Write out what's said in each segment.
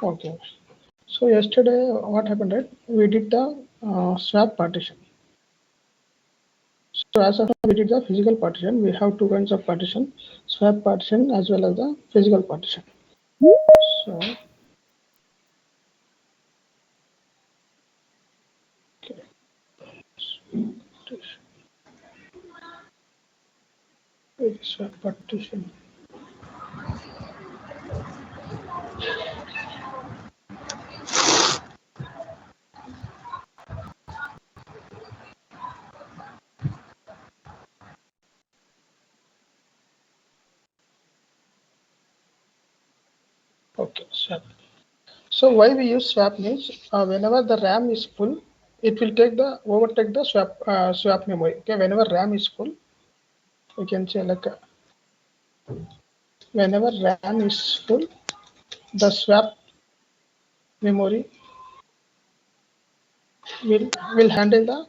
Okay. So yesterday, what happened, right? We did the swap partition. So as of now, we did the physical partition. We have two kinds of partition: swap partition as well as the physical partition. So, okay. Swap partition. Okay, swap. So why we use swap means whenever the RAM is full, it will overtake the swap memory. Okay, whenever RAM is full, we can say like whenever RAM is full, the swap memory will will handle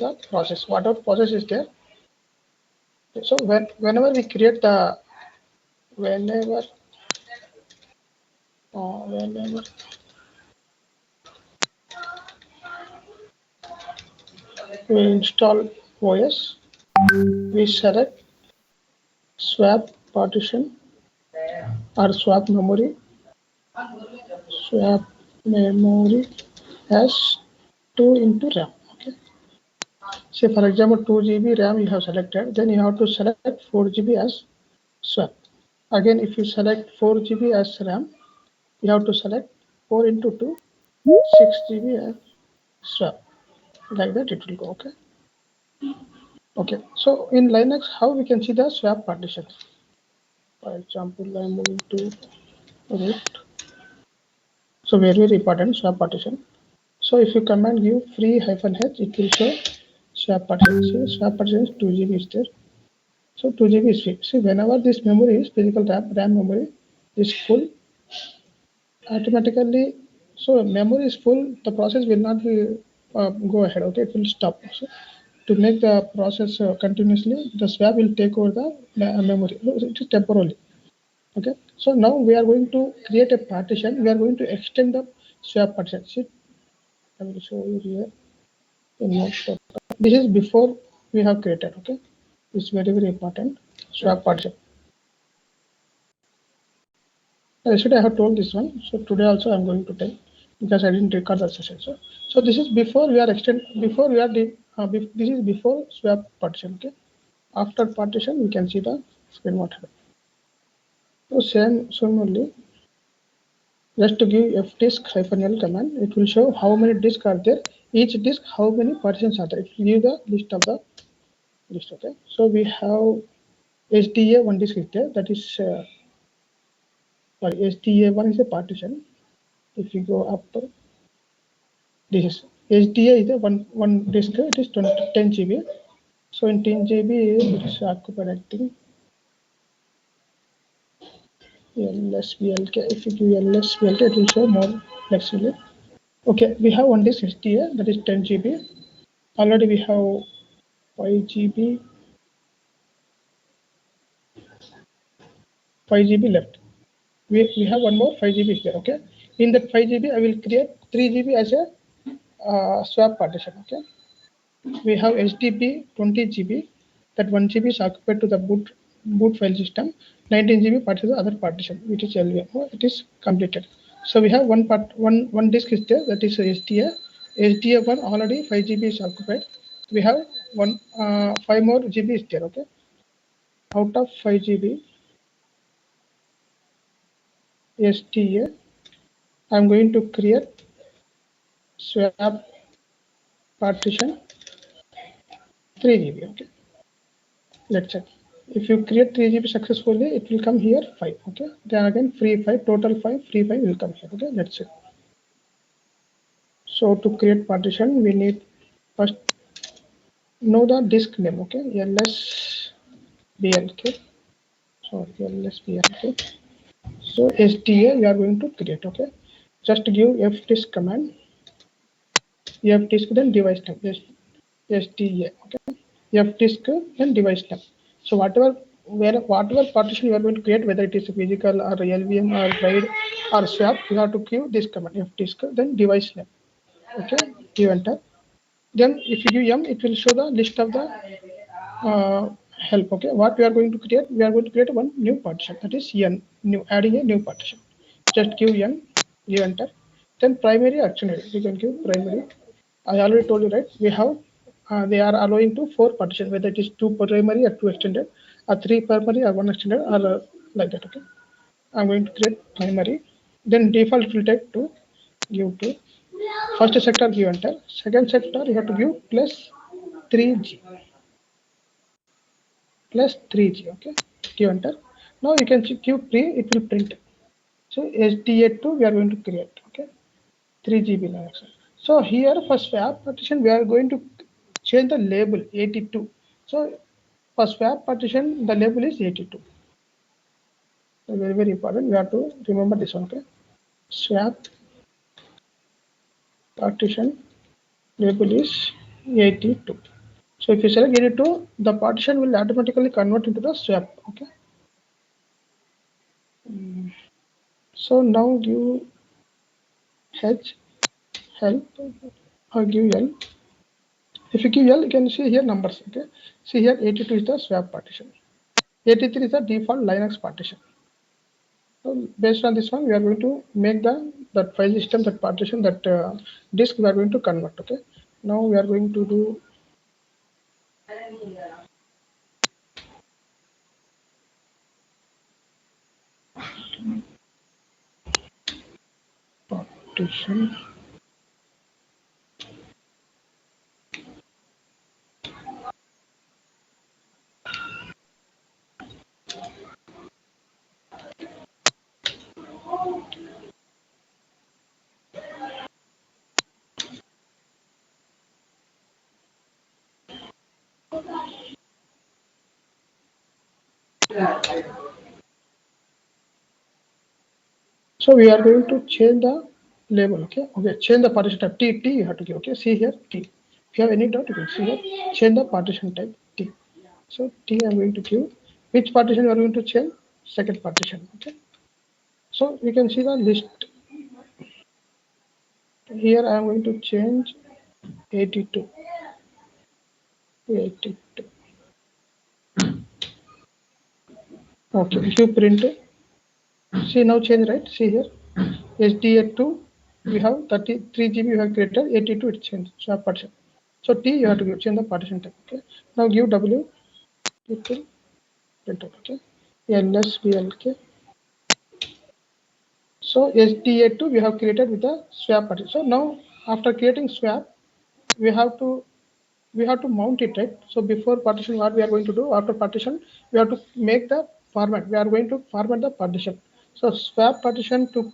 the process. Whatever process is there. So whenever we create the whenever whenever we install OS, we select swap partition or swap memory as 2 into RAM. Okay. Say for example 2 GB RAM you have selected, then you have to select 4 GB as swap. Again, if you select 4 GB as RAM, you have to select 4 into 2, 6 GB as swap. Like that it will go. Okay. Okay. So in Linux, how we can see the swap partitions? For example, I'm moving to root. So very important swap partition. So if you command give free -h, it will show swap partition. See, swap partition is 2 GB is there. So 2 GB is free. See, whenever this memory is physical RAM memory is full, automatically, so memory is full, the process will not be go ahead. Okay, it will stop. So to make the process continuously, the swap will take over the memory. It is temporarily. Okay, so now we are going to create a partition. We are going to extend the swap partition. See, I will show you here in Notepad. This is before we have created. Okay, it's very important. Swap partition. Yesterday I have told this one, so today also I'm going to tell because I didn't record the session. So this is before we are this is before swap partition. Okay, after partition we can see the screen what happened. So similarly, just to give fdisk -l command, it will show how many disks are there. Each disk, how many partitions are there. It will give the list of the list. Okay, so we have SDA one disk is there. That is sorry, SDA1 is a partition. If you go up, this is SDA is a one disk. It is 10 GB. So in 10 GB, it is occupied. I think LSBLK. If you give LSBLK, it will show more flexibly. Okay, we have one disk SDA that is 10 GB. Already we have 5 GB, 5 GB left. We have one more 5 GB there. Okay, in that 5 GB, I will create 3 GB as a swap partition. Okay, we have HDB 20 GB. That 1 GB is occupied to the boot file system. 19 GB part is the other partition, which is LVM. It is completed. So we have one disk is there, that is SDA. SDA1 already 5 GB is occupied. We have 5 more GB is there. Okay, out of 5 GB SDA, I'm going to create swap partition 3 GB. Okay, let's check. If you create 3 GB successfully, it will come here 5. Okay, then again free 5, total 5, free 5 will come here. Okay, that's it. So to create partition, we need first know the disk name. Okay, LSBLK. Sorry, LSBLK. So SDA we are going to create. Okay, just give fdisk command. Fdisk then device name. SDA. Okay, fdisk then device name. So whatever where whatever partition you are going to create, whether it is physical or LVM or RAID or swap, you have to give this command fdisk, then device name. Okay, give enter. Then if you give M, it will show the list of the help. Okay, what we are going to create? We are going to create one new partition, that is N, new, adding a new partition. Just give N, give enter. Then primary auxiliary, we can give primary. I already told you, right? We have they are allowing to 4 partition, whether it is 2 primary or 2 extended, or 3 primary or 1 extended, or like that. Okay, I'm going to create primary. Then default will take 2, give 2. First sector, give enter. Second sector, you have to give plus 3G, plus 3G. Okay, give enter. Now you can give pre, it will print. So SDA2 we are going to create. Okay, 3 GB long. So here for swap partition we are going to change the label 82. So for swap partition the label is 82. So very important. We have to remember this one. Okay, swap partition label is 82. So if you select 82, the partition will automatically convert into the swap. Okay. So now give H help or give L. If you give L, you can see here numbers. Okay. See here 82 is the swap partition. 83 is the default Linux partition. So based on this one, we are going to make that file system, that partition, that disk we are going to convert. Okay. Now we are going to do partition. So we are going to change the label. Okay. Okay. Change the partition type. T you have to give. Okay. See here T. If you have any doubt, you can see here. Change the partition type T. So T I'm going to give. Which partition we are going to change? Second partition. Okay. So we can see the list. Here I am going to change 82. 82. Okay. If you print it, see now change, right? See here. SDA2 we have 33 GB we have created, 82 it changed. So partition. So T you have to give, change the partition type. Okay. Now give W, it will print out. Okay. LSBLK. So SDA2 we have created with the swap partition. So now after creating swap, we have to mount it, right? So before partition, what we are going to do after partition, we have to make the format. We are going to format the partition. So swap partition to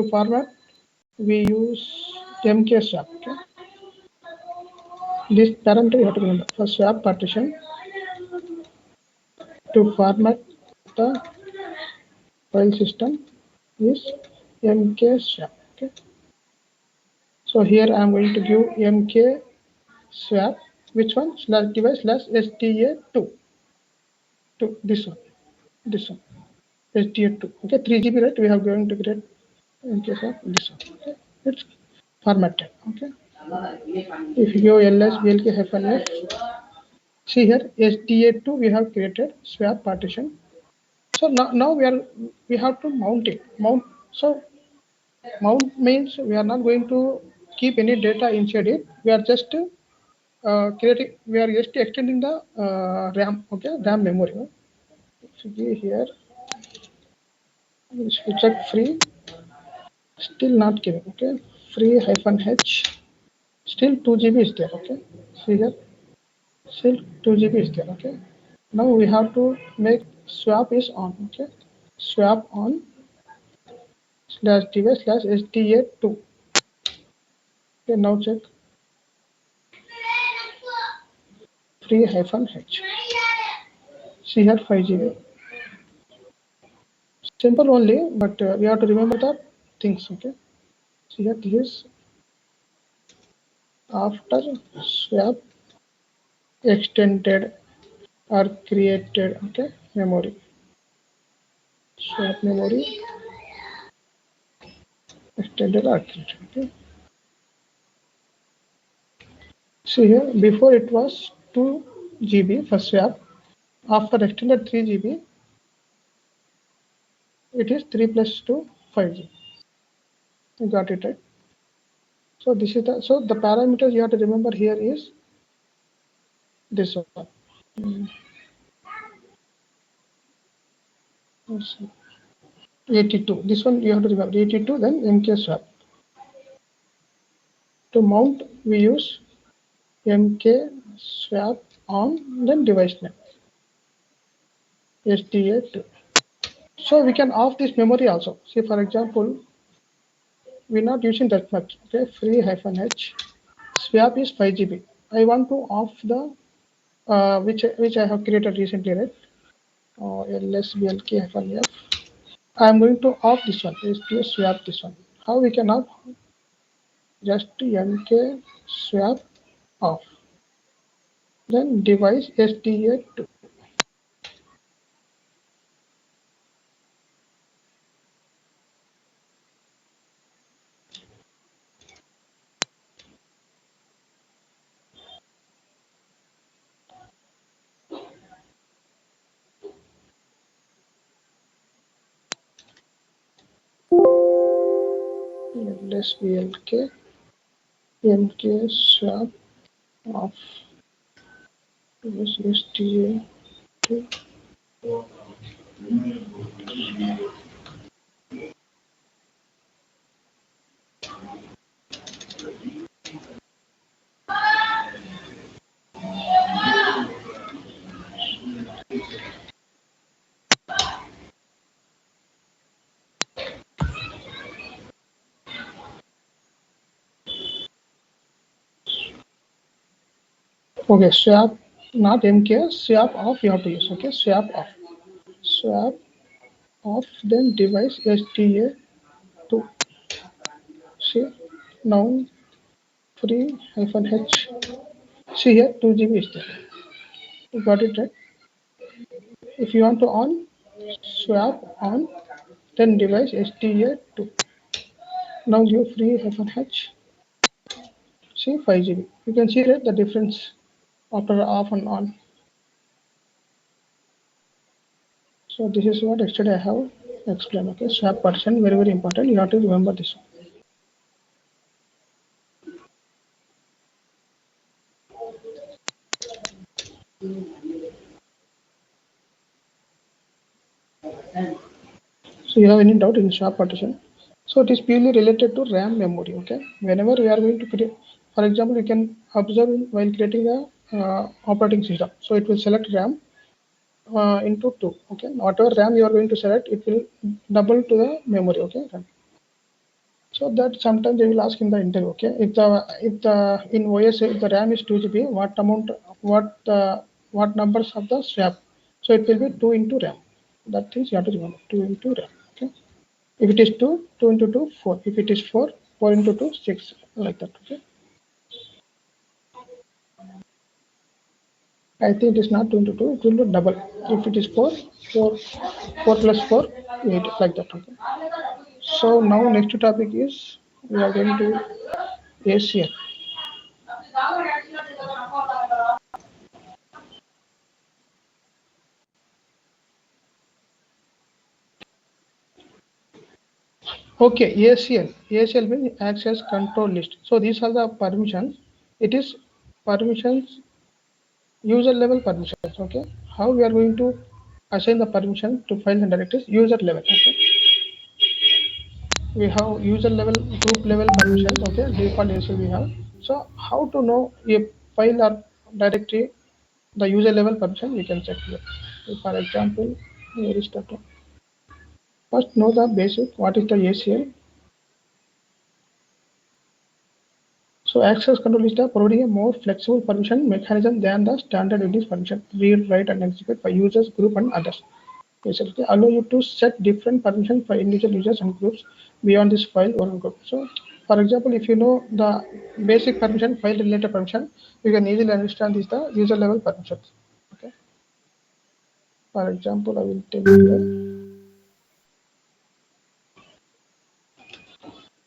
format, we use MK swap. Okay. This parameter you have to remember. For swap partition to format the file system is MK swap. Okay. So here I am going to give MK swap. Which one? Slash device slash STA2. To this one. This one. STA2. Okay, 3 GB, right? We have going to create in case of this one. Okay, it's formatted. Okay, if you go ls blk hyphen f, see here STA2 we have created swap partition. So now we have to mount it. Mount. So mount means we are not going to keep any data inside it. We are just creating. We are just extending the RAM. Okay, RAM memory. So here we check free. Still not giving. Okay, free hyphen h, still 2 GB is there. Okay, see here, still 2 GB is there. Okay, now we have to make swap is on. Okay, swap on slash device slash SDA2. Okay, now check free hyphen h, see here 5 GB. Simple only, but we have to remember the things. Okay, see here this is after swap extended are created, okay, memory, swap memory, extended are created, okay. See here, before it was 2 GB for swap, after extended 3 GB, it is 3 plus 2, 5 GB. You got it, right? So this is the parameters you have to remember here is this one. Let's see. 82. This one you have to remember 82, then MK swap. To mount, we use MK swap on, then device name SDA2. So we can off this memory also. See, for example, we're not using that much. Okay, free hyphen h swap is 5 GB. I want to off the which I have created recently, right? LSBLK hyphen f. I am going to off this one. Is to swap this one. How we can off? Just MK swap off. Then device SDA2. LSBLK MK swap off. SDA2. Okay, swap, not MK, swap off you have to use. Okay, swap off. Swap off, then device SDA2. See, now free hyphen H. See here, 2 GB is there. You got it right? If you want to on, swap on, then device SDA2. Now give free hyphen H. See, 5 GB. You can see right, the difference after off and on. So this is what actually I have explained. Okay, swap partition, very, very important. You have to remember this one. So you have any doubt in swap partition? So it is purely related to RAM memory. Okay, whenever we are going to create, for example, you can observe while creating a operating system. So it will select RAM into 2. Okay, whatever RAM you are going to select, it will double to the memory. Okay, RAM. So that sometimes they will ask in the interview. Okay, if the in OS if the RAM is 2 GB, what amount, what numbers of the swap? So it will be 2 into RAM. That is you have to remember, 2 into RAM. Okay. If it is 2, 2 into 2, 4. If it is 4, 4 into 2, 6. Like that. Okay. I think it is not 2 into 2, it will be double. If it is 4, 4, 4 plus 4, 8. Like that. Okay. So now next topic is we are going to ACL. Okay, ACL. ACL means access control list. So these are the permissions. It is permissions, user level permissions. Okay. How we are going to assign the permission to files and directories? User level. Okay. We have user level, group level permissions. Okay. Default ACL we have. So how to know a file or directory, the user level permission we can check here. So for example, here is the first know the basic. What is the ACL? So access control is providing a more flexible permission mechanism than the standard Unix permission, read, write, and execute by users, group, and others. Basically, allow you to set different permissions for individual users and groups beyond this file or group. So, for example, if you know the basic permission, file related permission, you can easily understand is the user level permissions. Okay. For example, I will take here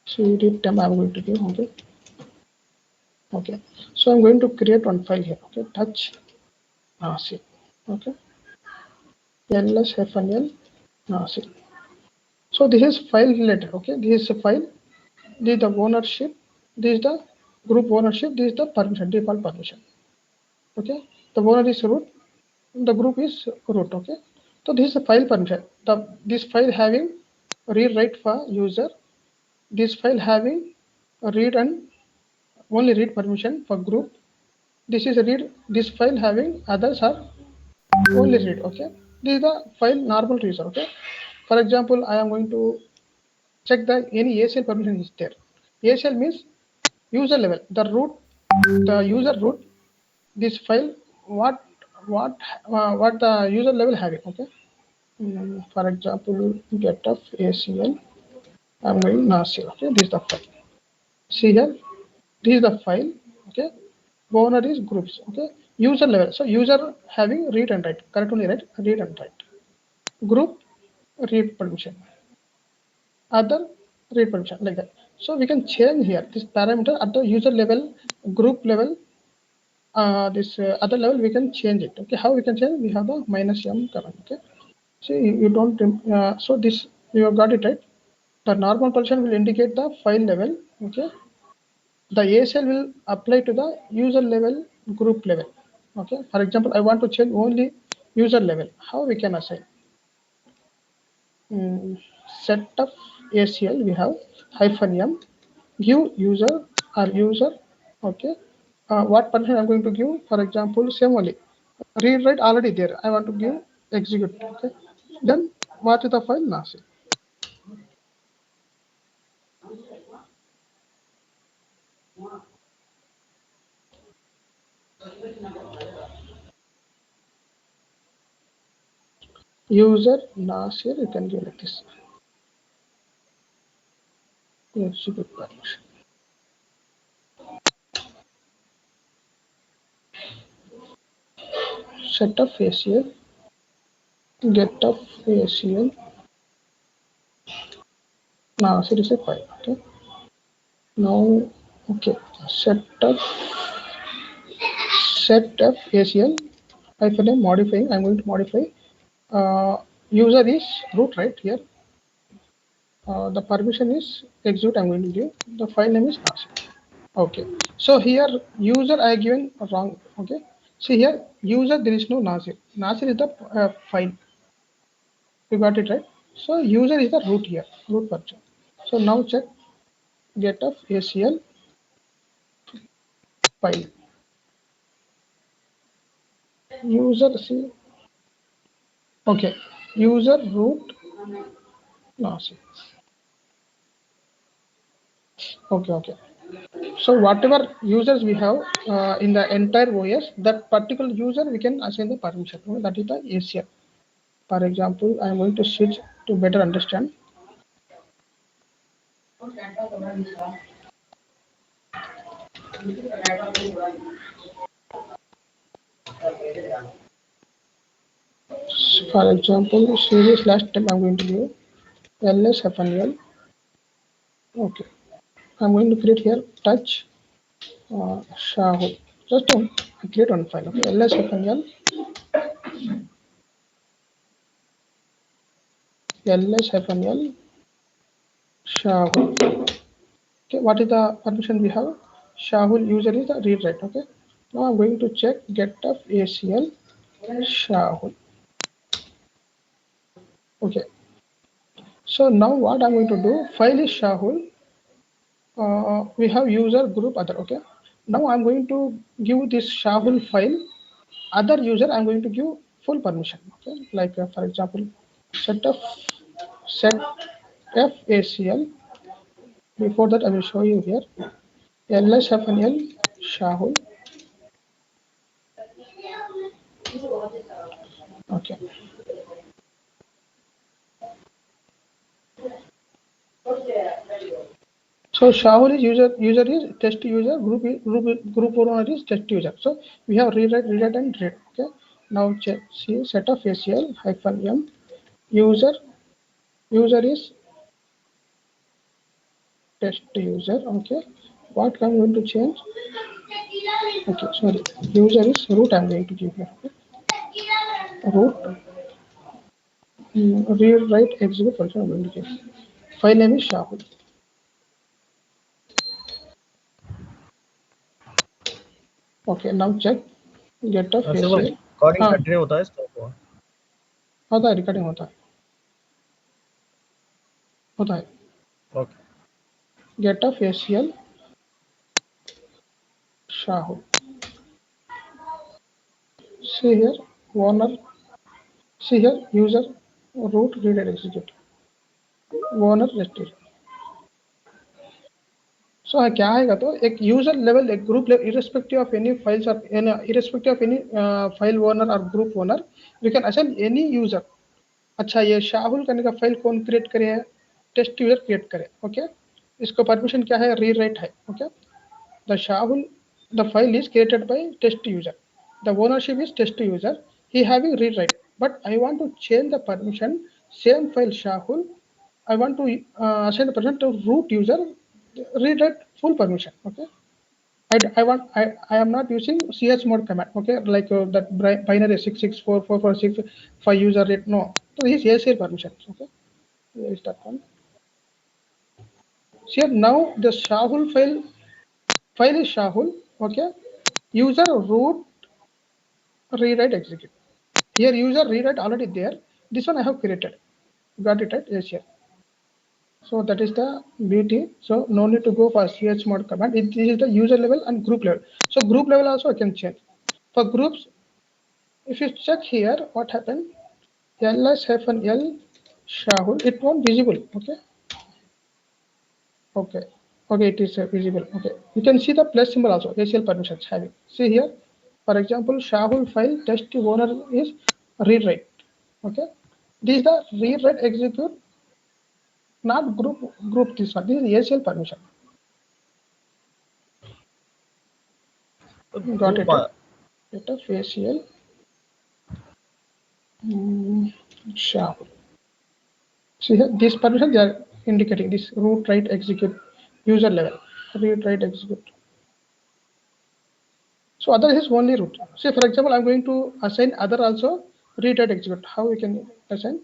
cd temp I'm going to give. Okay. So I'm going to create one file here. Okay, touch Nasir. Okay, ls-fnl Nasir. So this is file related. Okay, this is a file. This is the ownership. This is the group ownership. This is the permission, default permission. Okay, the owner is root. The group is root. Okay, so this is a file permission. This file having read write for user. This file having read and only read permission for group. This is a read. This file having others are only read. Okay, this is the file normal user. Okay, for example, I am going to check the any ACL permission is there. ACL means user level. The user root this file. What what the user level having. Okay. For example, get of ACL. I'm going Nasir. Okay, this is the file. See here, this is the file. Okay, owner is groups. Okay, user level. So user having read and write. Correctly write read and write. Group read permission. Other read permission like that. So we can change here this parameter at the user level, group level. This other level we can change it. Okay, how we can change? We have the -m command. Okay, see you don't. So this you have got it right. The normal position will indicate the file level. Okay, the ASL will apply to the user level, group level. Okay, for example, I want to change only user level. How we can assign? Set of ACL we have -m give user or user. Okay, what permission I'm going to give? For example, same only read write already there. I want to give execute. Okay, then what is the file? Nasir. User Nasir. You can give like this. Execute permission. Set of ACL. Get of ACL. Nasir is a file. Okay. Now, okay. Set of ACL. Hyphen modifying. I'm going to modify. User is root right here. The permission is execute. I'm going to give. The file name is Nasir. Okay. So here user I given wrong. Okay. See here user there is no Nasir. Nasir is the file. You got it right. So user is the root here. Root person. So now check get of ACL file. User see. Okay. User root Nasir. Okay. Okay. So whatever users we have in the entire OS, that particular user we can assign the permission. Okay? That is the ACL. For example, I am going to switch to better understand. For example, series last time I'm going to give ls-fnl. Okay, I'm going to create here touch Shahul. Just to create one file. Okay, ls-fnl ls-fnl Shahul. Okay, what is the permission we have? Shahul user is the read write. Okay, now I'm going to check get of ACL Shahul. Okay, so now what I'm going to do? File is Shahul. We have user group other. Okay, now I'm going to give this Shahul file other user. I'm going to give full permission. Okay, like for example, set of set FACL. Before that, I will show you here ls-fnl Shahul. Okay. So Shahul is user is test user, group owner is test user. So we have read and read. Okay. Now check, see set of ACL -m user is test user. Okay, what I'm going to change? Okay, sorry, user is root. I'm going to give here. Okay. Root read write execute function. I'm going to give. File name is Shahul. Okay, now check get of सिर्फ ACL. Recording हाँ continue होता है stop हुआ होता है, recording होता है okay get of ACL Shahul. See here owner, see here user root read and execute owner register. So क्या आएगा तो एक यूजर लेवल एक group level irrespective of any files or irrespective of any file owner or group owner we can assign any user. अच्छा ये शाहुल करने का file कौन क्रिएट करे है? टेस्ट यूजर क्रिएट करे. ओके, इसको परमिशन क्या है? रीड राइट है. Okay, the Shahul the file is created by test user, the ownership is test user, he having read write, but I want to change the permission. Same file Shahul, I want to assign the permission to root user, read write full permission. Okay, I am not using chmod command. Okay, like that binary 6644465 user rate. No, so this is ACL permissions. Okay, here is that one. See now the Shahul file is Shahul. Okay, user root rewrite execute. Here user rewrite already there. This one I have created. Got it right? Yes, here. So that is the beauty. So no need to go for chmod command. This is the user level and group level. So group level also I can change. For groups, if you check here, what happened? ls-l Shahul, it won't visible. Okay. Okay. Okay, it is visible. Okay. You can see the plus symbol also. ACL permissions having. See here. For example, Shahul file test owner is read write. Okay. This is the read write execute, not group this one. This is ACL permission. Got it? Get of ACL Shahul. See here, this permission they are indicating this root write execute user level. Read write execute. So other is only root. Say for example, I'm going to assign other also read write execute. How we can assign?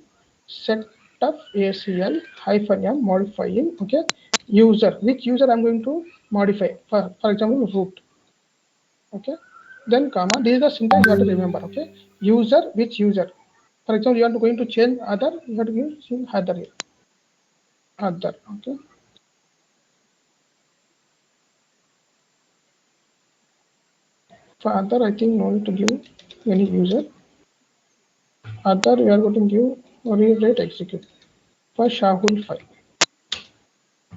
Set of ACL -m modifying. Okay, user. Which user I'm going to modify? For example, root. Okay, then comma. This is the syntax you have to remember. Okay, user which user. For example, you are going to change other. You have to give other here. Other. Okay. For other, I think no need to give any user. Other, we are going to give read write execute for Shahul file.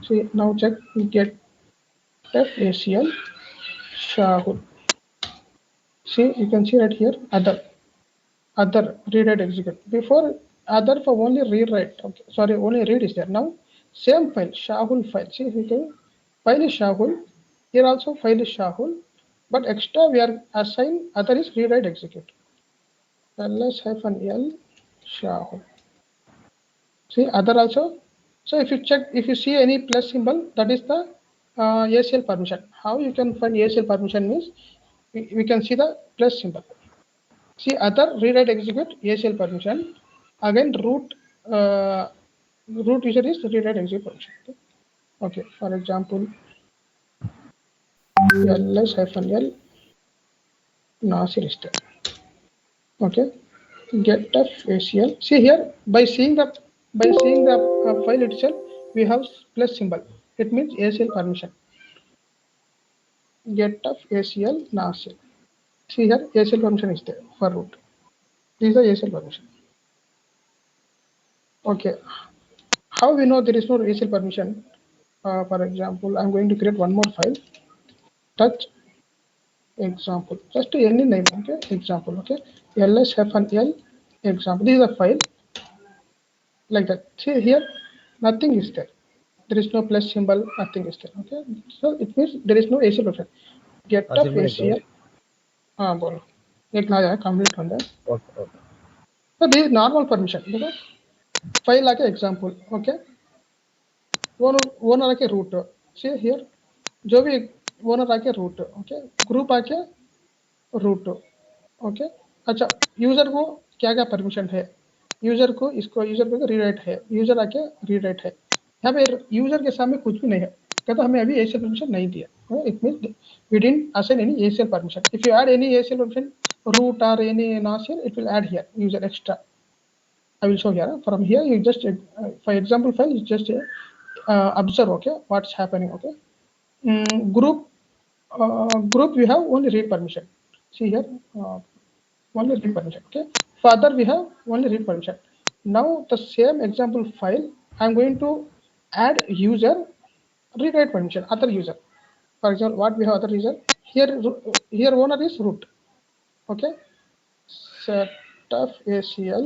See now check get ACL Shahul. See you can see right here other read write execute. Before other for only read write. Okay, sorry, only read is there. Now same file Shahul file. See if you can file is Shahul. Here also file is Shahul, but extra we are assigned other is read write execute. ls-l Shahul. See other also. So if you check, if you see any plus symbol, that is the ACL permission. How you can find ACL permission means we can see the plus symbol. See other read write execute ACL permission. Again root user is read write execute permission. Okay, for example, ls-l Nasir is there. Okay, get of ACL. See here by seeing the file itself, we have plus symbol. It means ACL permission. Get of ACL Nasir. See here ACL permission is there for root. This is the ACL permission. Okay. How we know there is no ACL permission? For example, I'm going to create one more file. Touch example. Just any name. Okay. Example. Okay. ls-l example. This is a file like that. See here, nothing is there. There is no plus symbol. Nothing is there. Okay. So it means there is no ACL permission. Get of ACL. हाँ बोलो. एक नया है complete होंगे Okay. Okay. तो the normal permission देखो file आके example okay owner आके रूट सी हियर जो भी ओनर आके रूट ओके ग्रुप आके रूट ओके अच्छा यूजर को क्या क्या परमिशन है यूजर को यूजर को रीराइट है यूजर आके रीराइट है यहाँ पे यूजर के सामने कुछ भी नहीं है कहता हमें अभी ACL परमिशन नहीं दिया it mean we didn't assign any ACL permission if you add any ACL permission root or any nacl it will add here user extra I will show here from here you just for example file you just observe okay what's happening okay group we have only read permission see here only read permission okay further we have only read permission now the same example file I'm going to add user read write permission other user for example what we have other user here owner is root okay setup ACL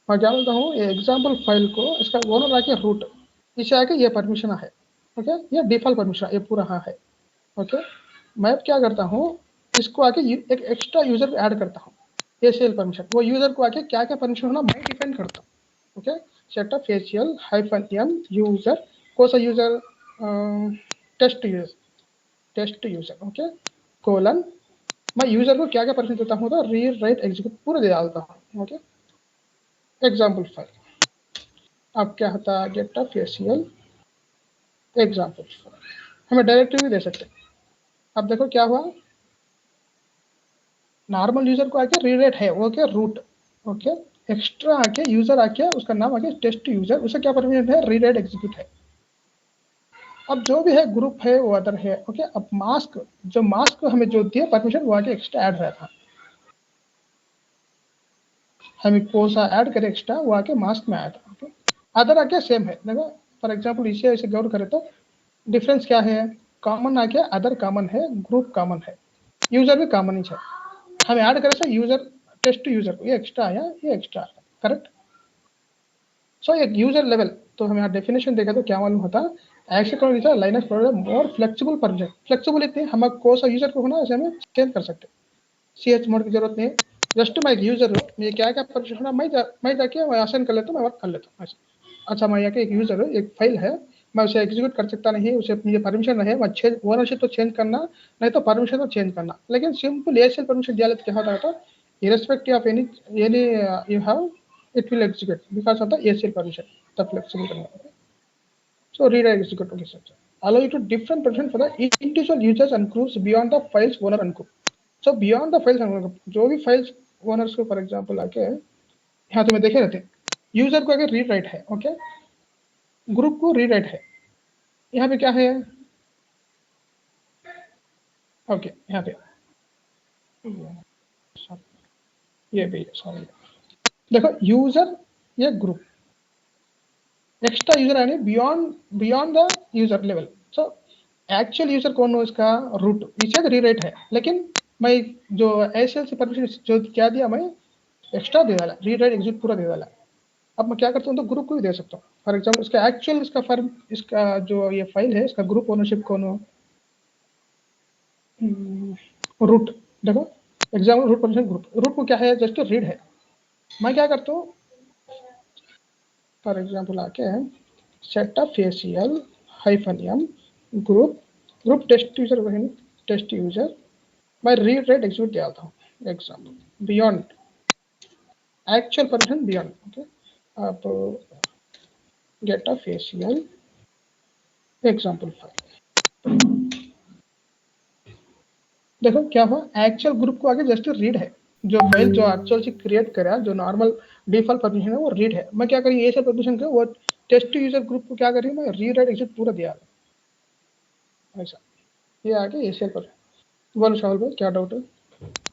मैं क्या बोलता हूँ ये example file को इसका owner आके root इसे आके ये परमिशन है ओके ये डिफॉल्ट परमिशन ये पूरा हाँ है ओके मैं क्या करता हूँ इसको आके एक एक्स्ट्रा यूजर ऐड करता हूँ ACL परमिशन वो यूजर को आके क्या क्या परमिशन होना मैं डिफाइन करता हूँ okay setup ACL -m user कौन सा user test user okay colon मैं यूजर को क्या क्या परमिशन देता हूँ तो रीड राइट एग्जीक्यूट पूरा दे डालता हूँ ओके एग्जाम्पल फाइल अब क्या होता है get of ACL example file हमें डायरेक्टरी भी दे सकते हैं अब देखो क्या हुआ नॉर्मल यूजर को आके रीरेट है ओके रूट ओके एक्स्ट्रा आके यूजर आके उसका नाम आके टेस्ट यूजर उसे क्या परमिशन है रीरेट एग्जीक्यूट है अब जो भी है ग्रुप है वो अदर है ओके अब मास्क जो मास्क हमें जो दिया परमिशन वो आके एक्स्ट्रा ऐड रहा था हमें कौन सा ऐड करे एक्स्ट्रा वो आके मास्क में आया था ओके अदर आके सेम है देखो फॉर एग्जाम्पल इसे ऐसे गौर करें तो डिफरेंस क्या है कॉमन आके अदर कॉमन है ग्रुप कॉमन है यूजर भी कॉमन ही है हमें ऐड करे से यूजर टेस्ट यूजर ये एक्स्ट्रा आया ये एक्स्ट्रा आया करेक्ट सो एक यूजर लेवल तो हमें यहाँ डेफिनेशन देखा तो क्या मालूम होता except Linux provide more flexible permission flexible इतने हम कौन सा यूजर को होना ऐसे हमें चेंज कर सकते CH मोड की जरूरत नहीं जस्ट मैं एक यूजर हूँ मैं क्या क्या परमिशन होना मैं जाके मैं असाइन कर लेता हूँ मैं वर्क कर लेता हूँ अच्छा मैं यहाँ के एक यूजर हूँ एक फाइल है मैं उसे एग्जीक्यूट कर सकता नहीं उसे मुझे परमिशन नहीं है मैं ओनरशिप तो चेंज करना नहीं तो परमिशन तो चेंज करना लेकिन सिंपल ACL परमिशन दिया तो क्या होता है irrespective of any you have it will execute because of the ACL permission the flexible permission so read and execute okay sir allow you to different permission for the individual users and groups beyond the files owner and group so beyond the files and group जो भी files owners को for example आके यहाँ तो मैं देखे रहते user को आगे रीड राइट है ओके ग्रुप को रीड राइट है यहाँ पे क्या है ओके यहाँ पे ये भी सॉरी देखो यूजर ये ग्रुप एक्स्ट्रा यूजर है beyond the user level so actual user कौन हो इसका रूट इसे रीराइट है लेकिन मैं जो ACL से परमिशन जो क्या दिया मैं एक्स्ट्रा दे डाला रीराइट एग्जिट पूरा दे डाला अब मैं क्या करता हूँ तो ग्रुप को भी दे सकता हूँ फॉर एग्जाम्पल इसका एक्चुअल इसका फर्म इसका जो ये फाइल है इसका ग्रुप ओनरशिप कौन हो रूट देखो एग्जाम्पल रूट परमिशन रूट को क्या है जस्ट रीड है मैं क्या करता हूँ फॉर एग्जाम्पल आके setup ACL -m group test user मैं रीड राइट एग्जीक्यूट डालता हूँ example beyond actual permission beyond okay अब get of ACL example file देखो क्या हुआ एक्चुअल ग्रुप को आगे जस्ट रीड है जो फाइल जो एक्चुअल से क्रिएट करा जो नॉर्मल डिफॉल्ट परमिशन है वो रीड है मैं क्या करी ACL परमिशन का वो टेस्ट यूजर ग्रुप को क्या करी मैं रीड राइट एग्जीक्यूट पूरा दिया ऐसा ये आगे ACL पर बोलो शाहुल भाई क्या डाउट है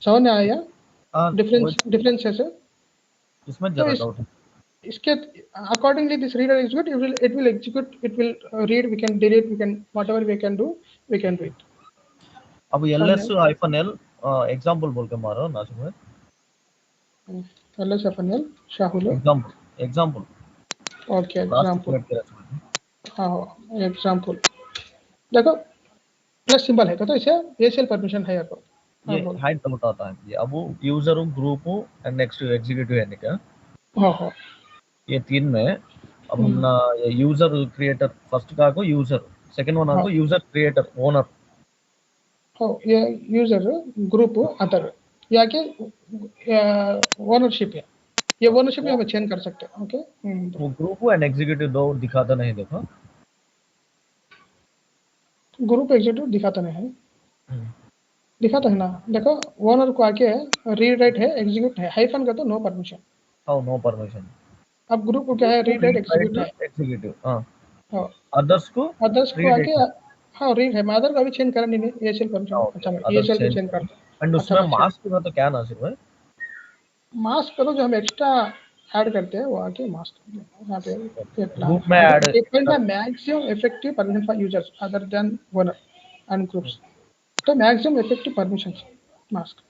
समझ में आया डिफरेंस है सर इसमें जरा डाउट है इसके accordingly this read and execute it will execute it will read we can delete we can whatever we can do it अब ls-l एग्जांपल बोल के मारो ना सुनो ls-l Shahul example okay example हाँ एग्जांपल देखो प्लस सिंबल है तो इसे ACL परमिशन है यहाँ पर ये बोल। हाइड डाउट आता है ये अब user group and next executive है क्या हाँ ये तीन में अब हम ना ये यूजर क्रिएटर फर्स्ट का को यूजर सेकंड वन को यूजर क्रिएटर ओनर ये यूजर ग्रुप अदर या के ओनरशिप है ये ओनरशिप में हम चेंज कर सकते हैं ओके वो ग्रुप एंड एग्जीक्यूटिव दो दिखाता नहीं देखो ग्रुप एग्जीक्यूटिव दिखाता नहीं है दिखाता है ना देखो ओनर को आके रीड राइट है एग्जीक्यूट है हाइफन का तो नो परमिशन नो परमिशन अब ग्रुप को क्या है रीड राइट एग्जीक्यूट है एग्जीक्यूटिव हाँ हाँ अदर्स को अदर्स को रीड आके हाँ रीड है मैं अदर का भी चेंज करा नहीं एसीएल परमिशन अच्छा मैं अदर्स एसीएल को चेंज चेंज करता हूँ एंड अच्छा उसमें मैं चेंज मास्क में तो क्या ना सिर्फ है मास्क करो जो हम एक्स्ट्रा ऐड करते हैं वो आके मास्क यहाँ पे ये प्लान ग्रुप में है add depend the maximum effective permission for users other than owner and groups तो maximum effective permission mask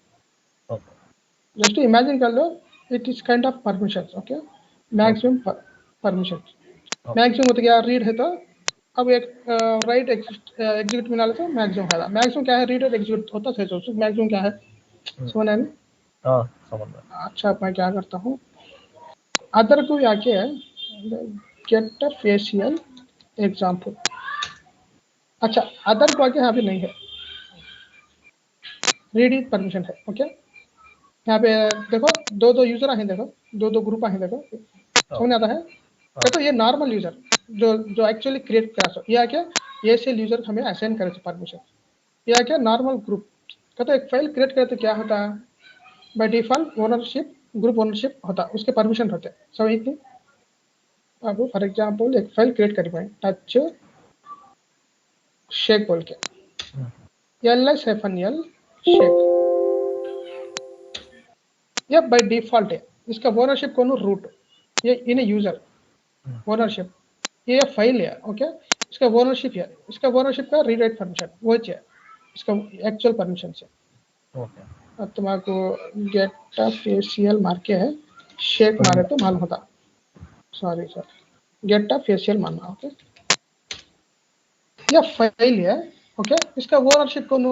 just imagine कर लो it is kind of permission okay maximum permission maximum होता क्या रीड है तो अब एक राइट एग्जीक्यूट में डाले तो मैक्सिमम है मैक्सिमम क्या है रीड और एग्जीक्यूट होता है तो मैक्सिमम क्या है समझ है हाँ समझ में अच्छा मैं क्या करता हूँ अदर को आके गेट अ फेशियल एग्जाम्पल अच्छा अदर को आके यहाँ पे नहीं है रीड इज परमिशन है ओके यहाँ पे देखो दो यूजर हैं देखो दो ग्रुप हैं देखो समझ आता है देखो ये नॉर्मल यूजर जो एक्चुअली क्रिएट करा ये क्या ये सेल यूजर हमें असाइन करे परमिशन ये क्या नॉर्मल ग्रुप कहते एक फाइल क्रिएट करे तो क्या होता है by default ownership group ownership होता उसके परमिशन होते समझ नहीं अब फॉर एग्जांपल एक फाइल क्रिएट करी पाए टच शेक बोल के ls-l शेक ये बाय डिफॉल्ट है इसका ओनरशिप कौन रूट ये इन यूजर ओनरशिप ये फाइल है ओके इसका ओनरशिप है इसका ओनरशिप का रीड राइट परमिशन वो है इसका एक्चुअल परमिशन से ओके अब तुम्हारे गेट फेशियल मार के है शेक मारे तो मालूम होता सॉरी सर गेट फेशियल मारना ओके यह फाइल है ओके इसका ओनरशिप कौन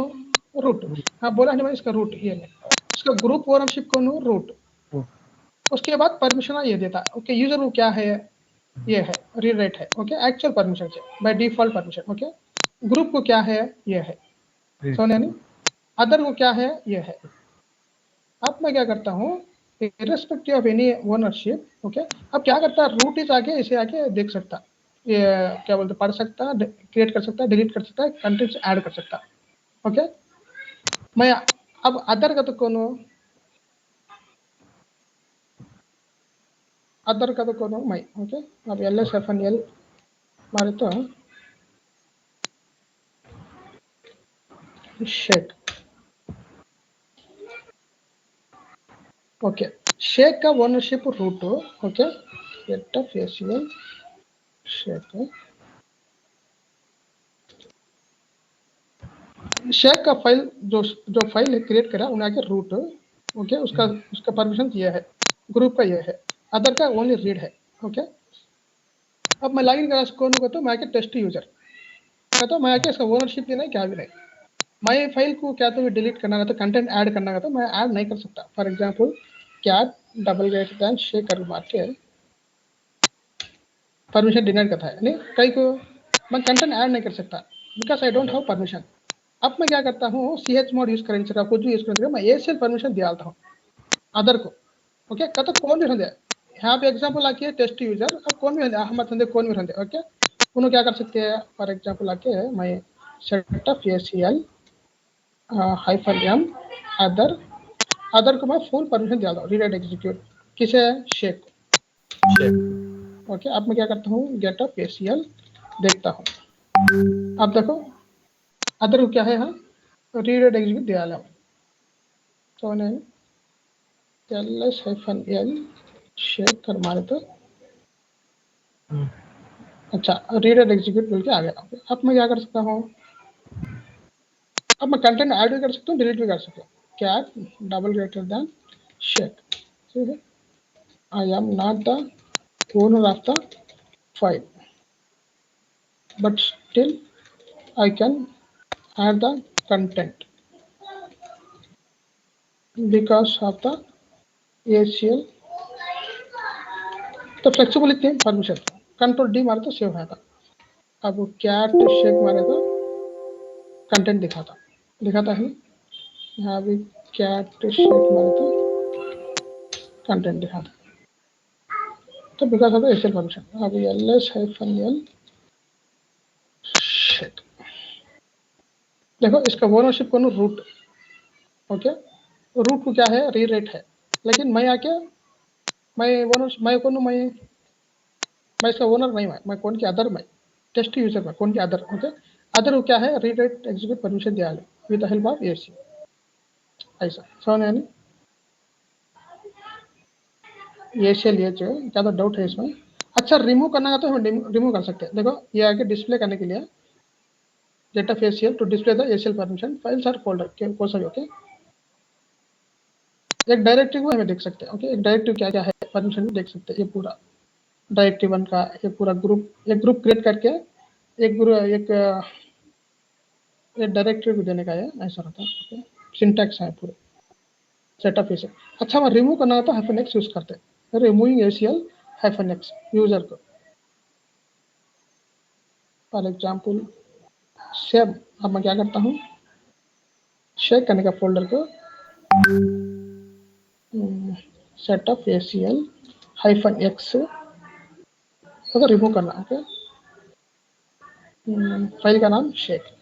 रूट हाँ बोला नहीं इसका रूट ये है इसका ग्रुप ओनरशिप कौन रूट उसके बाद परमिशन ये देता है ओके यूजर को क्या है ये है रीड राइट है ओके एक्चुअल परमिशन से by default permission okay group को क्या है ये है समझ नहीं अदर को क्या है ये है अब मैं क्या करता हूँ irrespective of any ownership okay अब क्या करता है रूट इज आके इसे आके देख सकता ये क्या बोलते पढ़ सकता क्रिएट कर सकता डिलीट कर सकता कंटेंट ऐड कर सकता ओके मैं अब अदर का तो कौन अदर का तो कौन मैं ओके अब ls-l मारे तो शेक ओके शेक का ओनरशिप रूट ओके गेट फेशियल शेक शेक का फाइल जो फाइल है क्रिएट करा उन्हें आके रूट ओके उसका परमिशन ये है ग्रुप का ये है अदर का ओनली रीड है ओके अब मैं लॉगिन करा कौन को तो मैं आके टेस्ट यूजर कहता मैं आके इसका ओनरशिप भी नहीं क्या भी नहीं मैं फाइल को क्या तो डिलीट करना तो कंटेंट ऐड करना तो मैं ऐड नहीं कर सकता for example cat double greater than शेक कर मार के परमिशन डिनाइड करता है नहीं कई को मैं कंटेंट ऐड नहीं कर सकता because I don't have permission अब मैं क्या करता हूँ CH मोड यूज करेंगे सर कुछ भी यूज करेंगे मैं ACL परमिशन डालता हूँ अदर को ओके कहता कौन भी रहते यहाँ पे एग्जांपल आके टेस्ट यूजर अब कौन भी रहते अहमद रहते कौन भी रहते ओके उन्होंने क्या कर सकते हैं फॉर एग्जांपल आके मैं सेटअप ACL -m अदर को मैं फुल परमिशन डालता हूँ रीड एग्जीक्यूट किसे शेक ओके अब मैं क्या करता हूँ गेटअप ACL देखता हूँ अब देखो अदर को क्या है यहाँ रीड एग्जीक्यूट दिया तो ls-l शेक कर मारे तो अच्छा रीड एंड एग्जीक्यूट बोल के आ गया अब मैं क्या कर सकता हूँ अब मैं कंटेंट ऐड भी कर सकता हूँ डिलीट भी कर सकता हूँ कैट डबल ग्रेटर देन शेक ठीक है I am not the owner of the file but still I can add the content because of the ACL तो फ्लेक्सिबल इतने परमिशन कंट्रोल डी मारे तो सेव है था अब कैट शेक मारे तो कंटेंट दिखाता है यहाँ भी कैट शेक मारे तो कंटेंट दिखाता तो because of the SL permission अब ls -l शेक देखो इसका ओनरशिप को रूट ओके रूट को क्या है रीरेट है लेकिन मैं आके मैं ओनर मैं इसका ओनर नहीं मैं कौन के अदर मैं टेस्ट यूजर में कौन के अदर ओके अदर क्या है रीराइट एग्जीक्यूट परमिशन दिया है with the help of AC ऐसा समझ में एसीएल ये जो ज़्यादा डाउट है इसमें अच्छा रिमूव करना है तो हम रिमूव कर सकते हैं देखो ये आगे डिस्प्ले करने के लिए data of ACL to display the ACL permission files or folder कौन सा ओके एक डायरेक्टरी को हमें देख सकते हैं ओके एक डायरेक्टरी क्या क्या है परमिशन देख सकते हैं ये पूरा डायरेक्टरी 1 का ये पूरा ग्रुप एक ग्रुप क्रिएट करके एक डायरेक्टरी को देने का है ऐसा रहता है ओके सिंटैक्स है पूरे सेटअप इसे अच्छा मैं रिमूव करना है तो -x यूज करते हैं रिमूविंग एसीएल -x यूजर को फॉर एग्जांपल सेव अब मैं क्या करता हूँ शेयर करने का फोल्डर को सेटअप एसीएल -x तो रिमूव करना ओके फाइल का नाम shake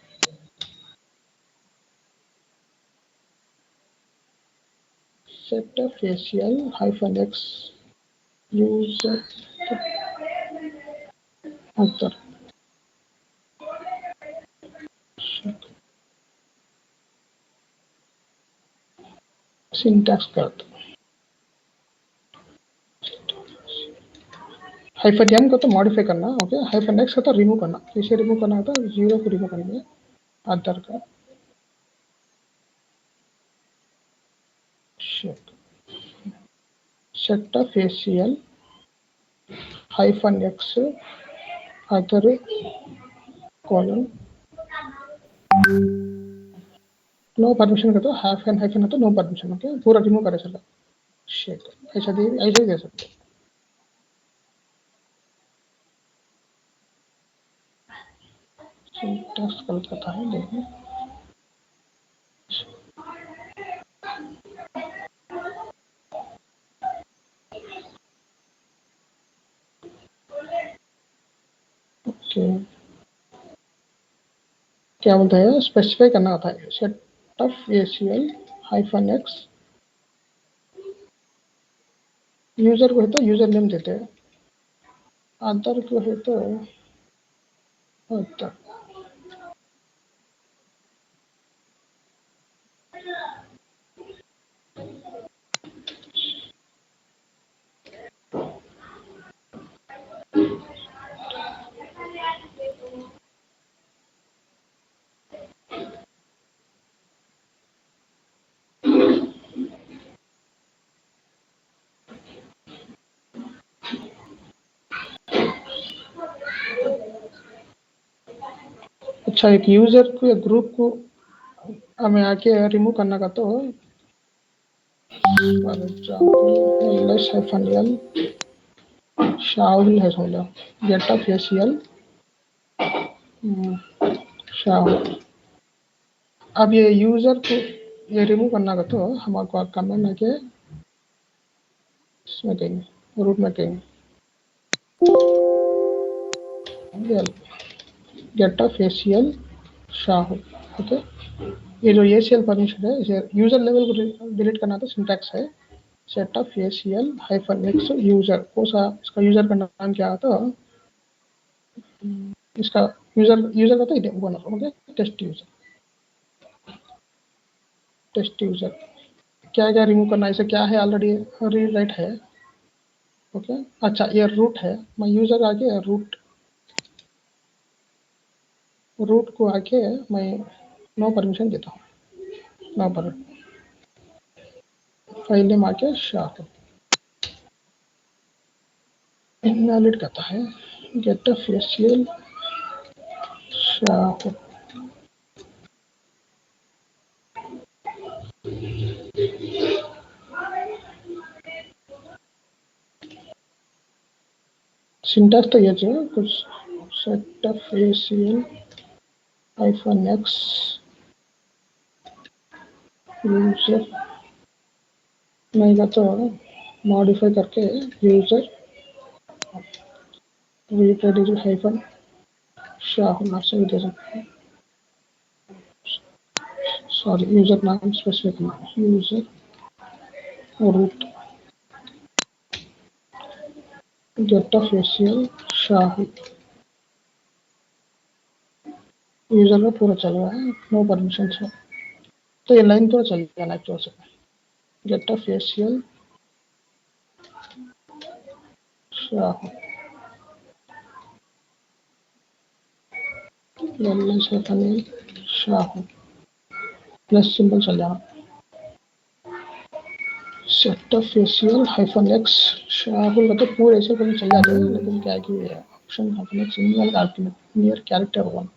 setup ACL -x user author syntax कर दो -n को तो मॉडिफाई करना ओके -x को तो रिमूव करना इसे रिमूव करना होता है 0 को रिमूव करेंगे अदर का setup ACL -x other colon no permission का तो -n है तो नो परमिशन ओके पूरा रिमूव करे चला शेक ऐसा ही दे सकते सिंटैक्स गलत करता है देखिए ओके क्या बोलते हैं स्पेसिफाई करना होता है सेटअप ACL -x यूजर को है तो यूजर नेम देते हैं अदर को है तो अदर अच्छा एक यूजर को या ग्रुप को हमें आके रिमूव करना का तो फॉर एग्जांपल ls-l शाहुल है सोला गेट ऑफ ACL शाहुल अब ये यूजर को ये रिमूव करना का तो हमारे कमेंट आके इसमें कहेंगे रूट में कहेंगे get of ACL Shahul okay ये जो ACL परमिशन है इसे यूजर लेवल को डिलीट करना तो सिंटैक्स है सेटअप ACL -x यूजर कौन सा इसका यूजर का नाम क्या आता है इसका यूजर का तो ओनर ओके टेस्ट यूजर क्या क्या रिमूव करना है इसे क्या है ऑलरेडी रीराइट है ओके अच्छा ये रूट है मैं यूजर आके रूट को आके मैं नो परमिशन देता हूँ नो परमिशन फाइल नेम आके शाह इनवैलिड करता है get of ACL Shah syntax तो ये चाहिए कुछ सेटअप ACL -x यूजर नहीं तो मॉडिफाई करके यूजर रीप्रोड्यूस हाइफन शाहुल नाम से भी दे सकते हैं। सॉरी यूजर नाम स्पेसिफिक नाम user root get of ACL Shahul user में पूरा चल रहा है नो परमिशन है तो ये लाइन पूरा चल जाना एक्चुअल से get of ACL Shahul Shahul plus symbol चल जाना set of ACL -x Shahul मतलब पूरे ऐसे कभी चल जाते हैं लेकिन क्या है कि option -x near argument near character 1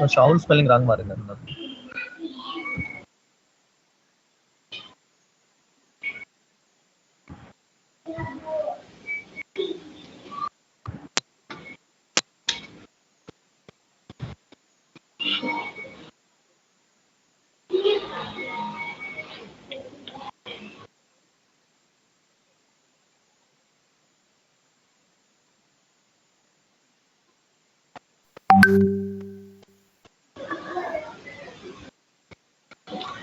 शाहुल स्पेलिंग रांग मारेंगे अंदर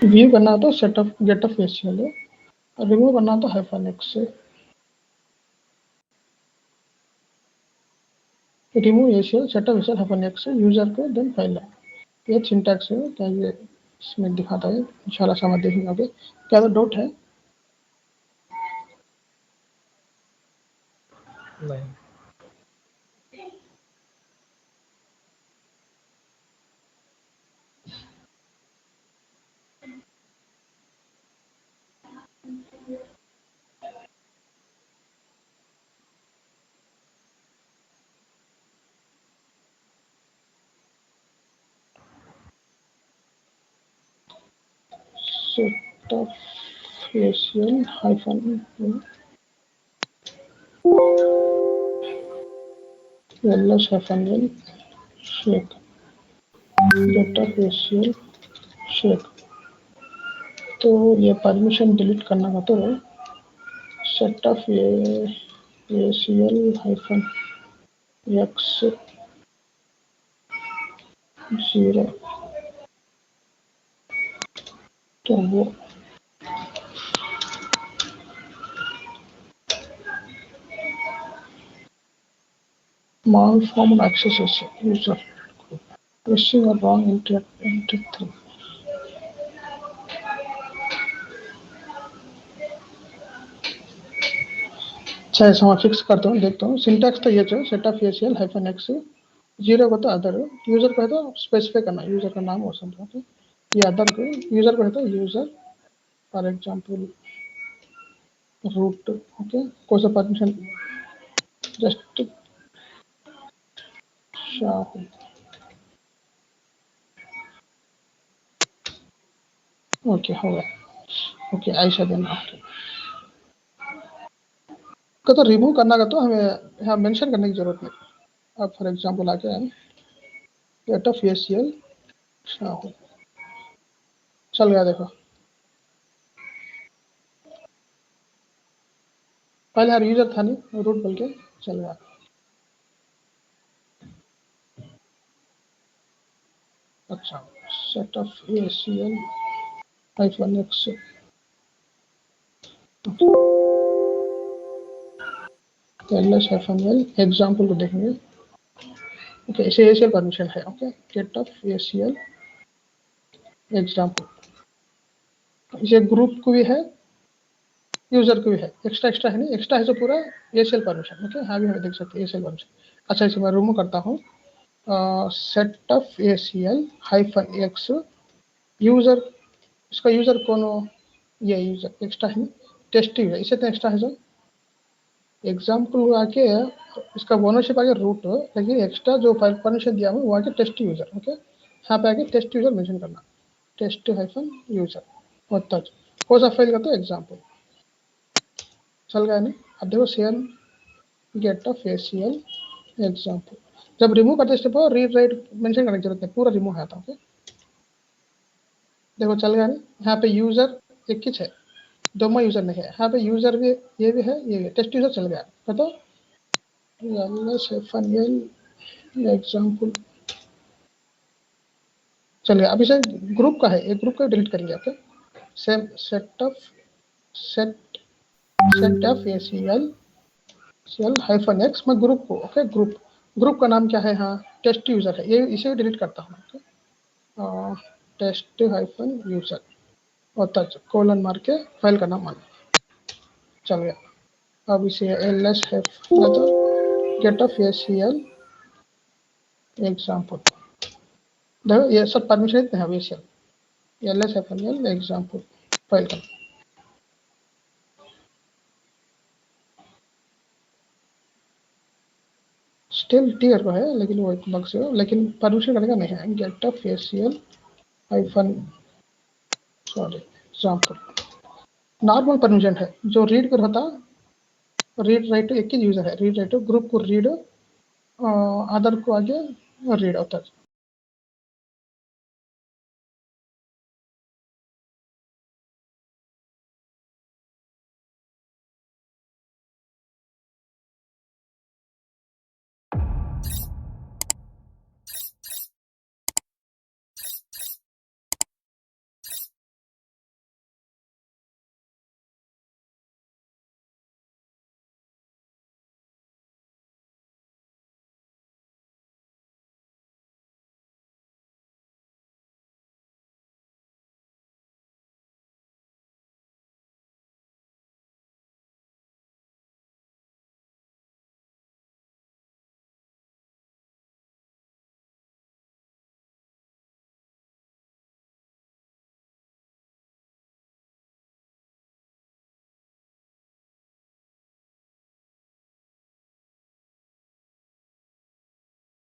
व्यू करना तो set of get of ACL है और रिमूव करना तो -x से remove ACL set of ACL -x से यूजर को देन फाइल है ये सिंटैक्स है क्या ये इसमें दिखाता है इंशाल्लाह समझ देखेंगे आगे क्या तो डॉट है नहीं set of ACL -ls -l शेक गेट ऑफ ACL शेक तो ये परमिशन डिलीट करना का तो सेट ऑफ ACL -x 0 तो वो malformed accesses user missing or wrong entry 3 अच्छा ऐसा मैं फिक्स करता हूँ देखता हूँ सिंटैक्स तो ये जो सेट ऑफ ACL -x 0 को तो अदर यूजर को है तो स्पेसिफाई करना यूजर का नाम और समझो तो ये अदर को यूजर को है तो user for example root okay कोई सा परमिशन जस्ट शाहुल ओके हो गया ओके ऐसा देना को तो रिमूव करना का तो हमें यहाँ मेंशन करने की जरूरत नहीं अब फॉर एग्जांपल आके गेट ऑफ ACL शाहुल चल गया देखो पहले हर यूजर था नहीं रूट बोल के चल गया अच्छा set of ACL -x ls -l example को देखेंगे ओके इसे ACL परमिशन है okay get of ACL example इसे ग्रुप को भी है यूजर को भी है एक्स्ट्रा है नहीं एक्स्ट्रा है तो पूरा ACL परमिशन ओके हाँ भी हमें देख सकते हैं ACL परमिशन अच्छा इसे मैं रिमूव करता हूँ set of ACL -x user इसका यूजर कौन हो ये यूजर एक्स्ट्रा है टेस्टिव है इसे तो एक्स्ट्रा है जो एग्जाम्पल आके इसका ओनरशिप आगे रूट लेकिन एक्स्ट्रा जो परमिशन दिया हुआ वो आके टेस्ट यूजर ओके यहाँ पे आके टेस्ट यूजर मेंशन करना टेस्ट -यूजर और टच कौन सा फाइल का तो एग्जाम्पल चल गया नहीं? अब देखो CL get of ACL example, जब रिमूव करते स्टेप हो रीड राइट मेंशन करने की जरूरत नहीं, पूरा रिमूव है था। ओके देखो चल गया नहीं? यहाँ पे यूजर एक ही है, दोनों यूजर नहीं है, यहाँ पे यूजर भी ये भी है, ये भी टेस्ट यूजर चल गया। बताओ एग्जाम्पल चल गया। अभी से ग्रुप का है, एक ग्रुप का डिलीट करेंगे। Okay same set of ACL -X मैं ग्रुप को, ओके ग्रुप का नाम क्या है? हाँ टेस्ट यूजर है, ये इसे डिलीट करता हूँ। ओके टेस्ट -यूजर और कोलन मार के फाइल का नाम मान चल गया। अब इसे ls है तो गेट ऑफ ACL एग्जाम्पल, देखो ये सब परमिशन इतने हैं। ACL ls एग्जाम्पल फाइल का स्टिल टीयर को है, लेकिन वो बग से हो, लेकिन परमिशन करने का नहीं है। Get of ACL example normal permission है, जो रीड कर होता, रीड राइट एक ही यूजर है, रीड राइट ग्रुप को रीड, अदर को आगे रीड होता है।